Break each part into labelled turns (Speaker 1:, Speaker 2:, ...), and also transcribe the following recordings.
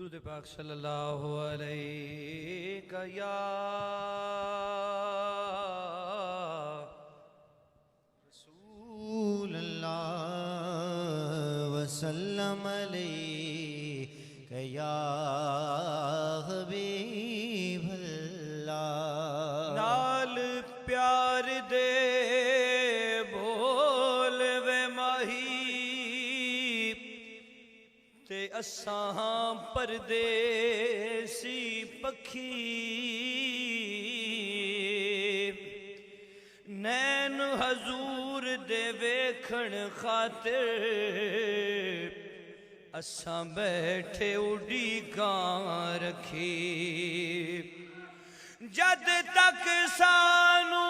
Speaker 1: درود پاک صلی اللہ علیہ یا
Speaker 2: رسول اللہ وسلم علیک یا حبیب اللہ
Speaker 1: نال پیار دے بول وے ماہی تے اساں پردیسی پکھی نین حضور دے ویکھن خاطر اساں بیٹھے اڈی گاں رکھی جد تک سانو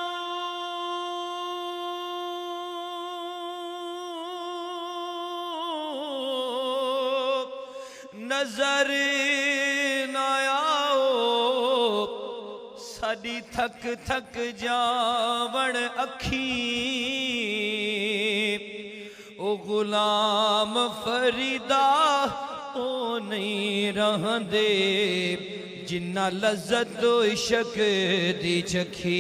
Speaker 1: نظر نہ آؤ ساڈی تھک تھک جاون اکھیں او غلام فریدا او نہیں رہندے جنہ لذت و عشق دی چکھی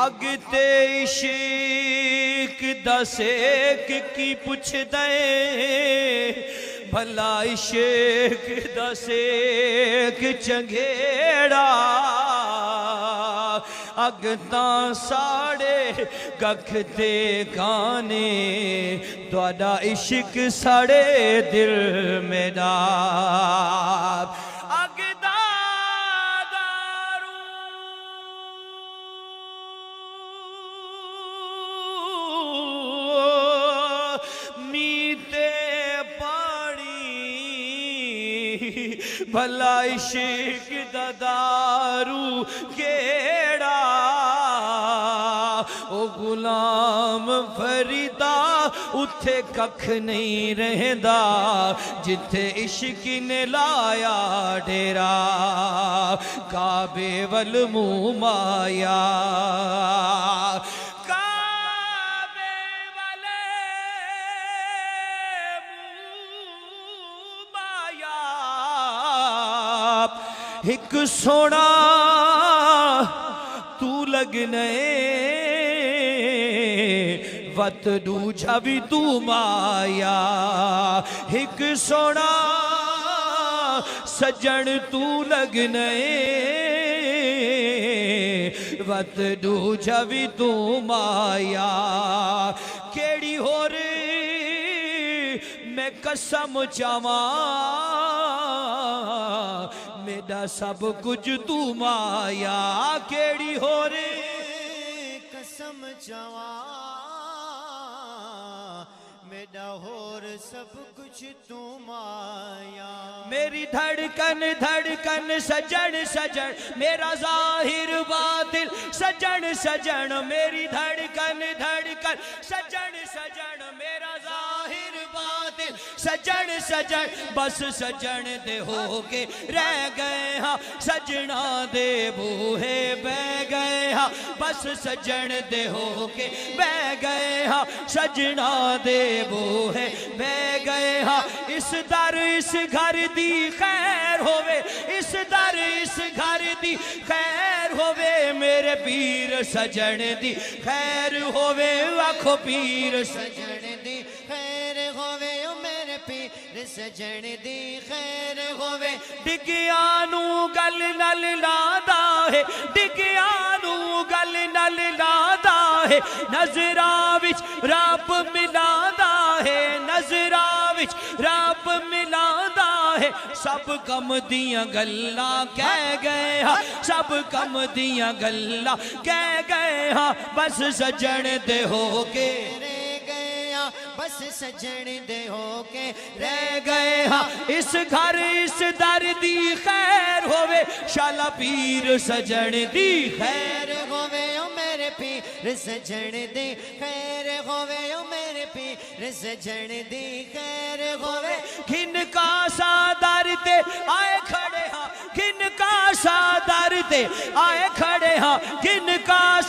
Speaker 1: اگ تے عشق دا سیک کی پوچھ دے بھلا عشق دا سیک چنگیڑا اگ تاں ساڑے گکھ تے گانے دوڑا عشق ساڑے دل میں ڈاب اگ دا دارو نیتے بھلا عشق دا دارو کیڑا او غلام فریدا اتھے ککھ نہیں رہندا جتھے عشق نے لایا ڈیرا کعبے والمنہ مایا ایک سونا تو لگنے وط دوجھا بھی تو مایا ایک سونا سجن تو لگنے وط دوجھا بھی تو مایا کیڑی ہو رہی میں قسم چاواں میرا سب کچھ تو مایا کیڑی ہو رہی
Speaker 2: قسم چاواں میرا ہور سب کچھ تو مایا
Speaker 1: میری دھڑکن دھڑکن سجن سجن میرا ظاہر باطل سجن سجن میری دھڑکن دھڑکن سجن سجن میرا ظاہر باطل سجن سجن بس سجن دے ہو کے رہ گئے ہاں سجنا دے بوہے بہ گئے ہاں بس سجن دے ہو کے بہ گئے ہاں سجنا دے بوہے بہ گئے ہاں اس در اس گھر دی خیر ہووے اس در اس گھر دی خیر ہووے میرے پیر سجن دی خیر ہووے آکھو پیر
Speaker 2: سجن دی خیر ہووے میرے پیر سجن دی خیر ہووے
Speaker 1: ڈگیانو گل نل لادا ہے ڈگیانو گل نل لادا ہے نظراں وچ رب ملادا ہے نظراں وچ رب ملادا ہے سب کم دیاں گلاں کہہ گئے ہاں سب کم دیاں گلاں کہہ گئے ہاں بس سجن دے ہو کے
Speaker 2: بس سجن دے ہو کے
Speaker 1: رہ گئے ہاں اس گھر اس در دی خیر ہووے شالا پیر سجن دی خیر
Speaker 2: ہووے او میرے پیر سجن دی خیر ہووے او میرے پیر سجن دی خیر ہووے
Speaker 1: کھن کا سادر تے آئے کھڑے ہاں کھن کا سادر تے آئے کھڑے ہاں کھن کا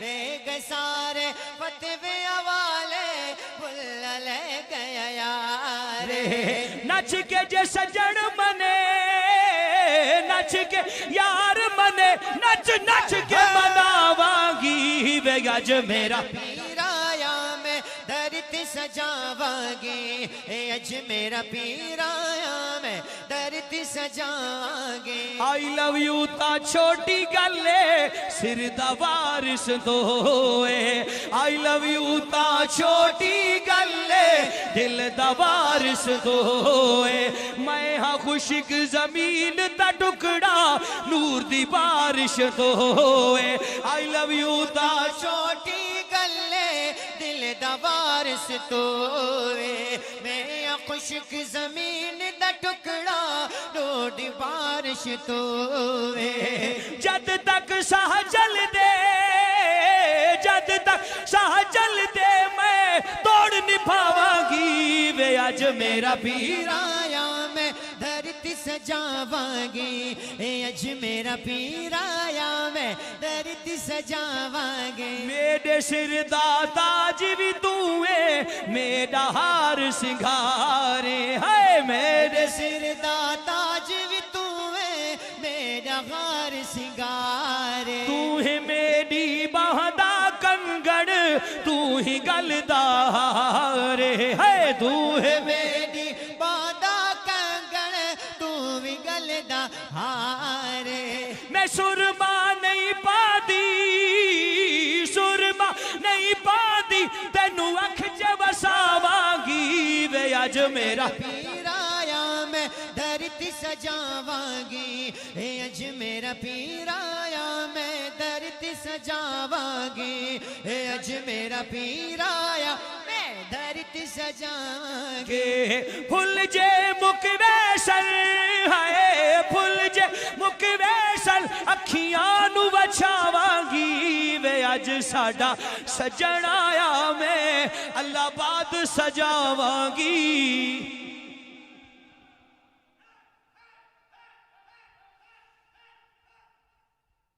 Speaker 2: رے گئے سارے فتوے حوالے بلا لے گیا یارے
Speaker 1: نچ کے جے سجن منے نچ کے یار منے نچ نچ کے مناواں وے اج میرا
Speaker 2: پیر آیا میں درد سجاواں گی اج میرا پیر آیا میں درد سجاواں گی
Speaker 1: آئی لو یو تا چھوٹی گلے سر دا وارث دوئے آئی لو یو تا چھوٹی گلے دل دا وارث دوئے میں ہاں خشک زمین دا ٹکڑا نور دی بارش دوئے آئی لو یو تا
Speaker 2: چھوٹی گلے دل دا وارث توئے میں خشک زمین دا ٹکڑا ڈوڈی بارش توئے
Speaker 1: جد تک ساہ جل دے جد تک ساہ جل دے میں توڑ نبھاواں گی وے اج میرا پیر
Speaker 2: آیا میں دھرتی سجاواں گی اج میرا پیر آیا میں دھرتی سجاواں گی
Speaker 1: میرے سر دا تاج بھی تو ہے میرا ہار سنگھارے ہے میرے
Speaker 2: سر دا تاج بھی تو ہے میرا ہار سنگارے
Speaker 1: تو ہے میری باہدہ کنگڑ تو ہی گلدارے ہے تو ہے
Speaker 2: میری بادا کنگڑ تو بھی گلدا ہارے
Speaker 1: میں سرما نہیں پاتی سرما نہیں پاتی تینو اکھ چ وساواں گی وے اج میرا
Speaker 2: پیر آیا میں دھرتی سجاواں گی اج میرا پیر آیا میں دھرتی سجاواں گی اج میرا پیر آیا میں دھرتی سجاواں گی
Speaker 1: پھل جے مک ویسل ہے پھل جے مک ویسل اکھیاں نو وچھاواں گی وے اج ساڈا سجن آیا میں اللہ باد سجاواں گی